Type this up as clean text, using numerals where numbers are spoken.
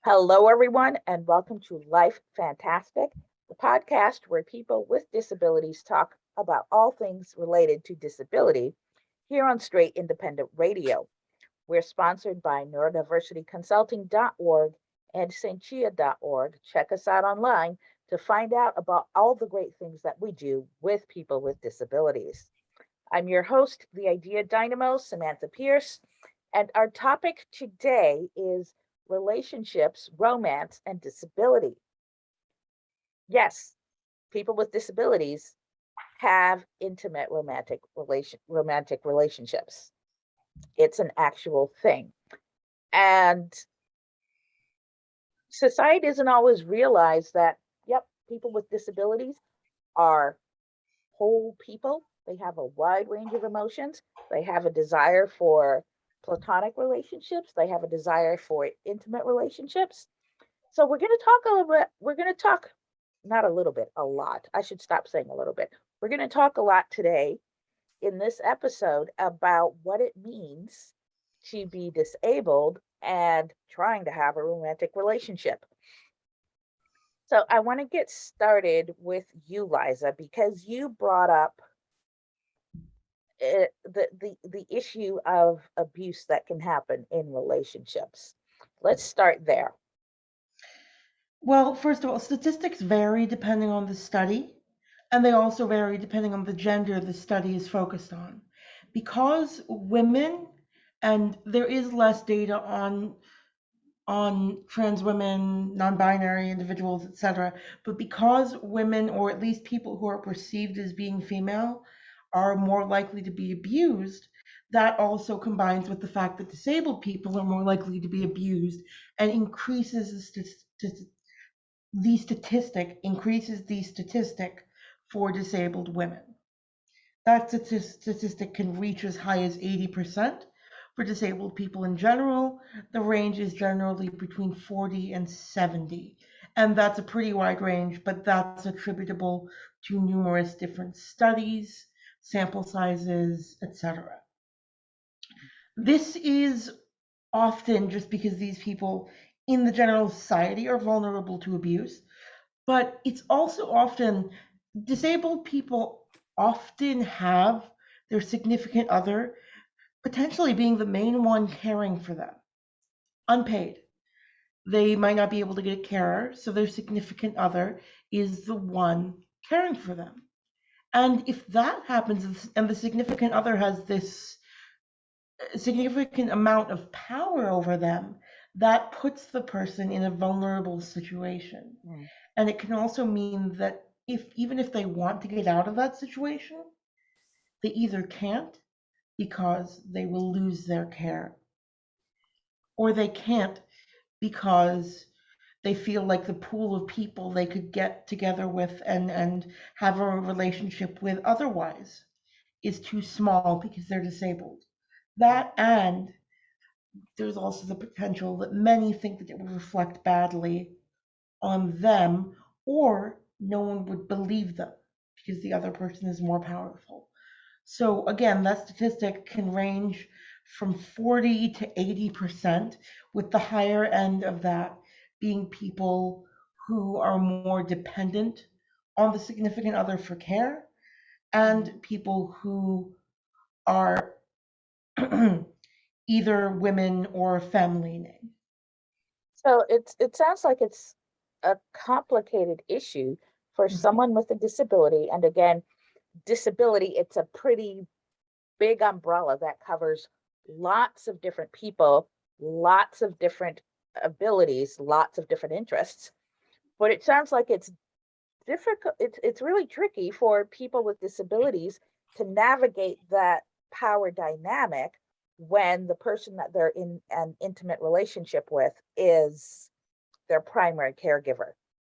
Hello, everyone, and welcome to Life Fantastic, the podcast where people with disabilities talk about all things related to disability here on Straight Independent Radio. We're sponsored by neurodiversityconsulting.org and sentia.org. Check us out online to find out about all the great things that we do with people with disabilities. I'm your host, the Idea Dynamo, Samantha Pierce, and our topic today is relationships, romance, and disability. Yes, people with disabilities have intimate romantic relationships. It's an actual thing. And society doesn't always realize that, yep, people with disabilities are whole people. They have a wide range of emotions. They have a desire for platonic relationships. They have a desire for intimate relationships. So we're going to talk a little bit. We're going to talk not a little bit, a lot. I should stop saying a little bit. We're going to talk a lot today in this episode about what it means to be disabled and trying to have a romantic relationship. So I want to get started with you, Liza, because you brought up the issue of abuse that can happen in relationships. Let's start there. Well, first of all, statistics vary depending on the study, and they also vary depending on the gender the study is focused on. Because women, and there is less data on trans women, non-binary individuals, etc., but because women, or at least people who are perceived as being female, are more likely to be abused, that also combines with the fact that disabled people are more likely to be abused and increases the statistic for disabled women. That statistic can reach as high as 80%. For disabled people in general, the range is generally between 40 and 70. And that's a pretty wide range, but that's attributable to numerous different studies, sample sizes, etc. This is often just because these people in the general society are vulnerable to abuse, but it's also often disabled people often have their significant other potentially being the main one caring for them, unpaid. They might not be able to get a carer, so their significant other is the one caring for them. And if that happens and the significant other has this significant amount of power over them, that puts the person in a vulnerable situation. Mm. And it can also mean that even if they want to get out of that situation, they either can't because they will lose their care, or they can't because they feel like the pool of people they could get together with and have a relationship with otherwise is too small because they're disabled. That, and there's also the potential that many think that it would reflect badly on them, or no one would believe them because the other person is more powerful. So again, that statistic can range from 40 to 80%, with the higher end of that being people who are more dependent on the significant other for care, and people who are either women or femme-leaning. So it sounds like it's a complicated issue for someone with a disability. And again, disability, it's a pretty big umbrella that covers lots of different people, lots of different abilities, lots of different interests. But it sounds like it's difficult. It's really tricky for people with disabilities to navigate that power dynamic when the person that they're in an intimate relationship with is their primary caregiver.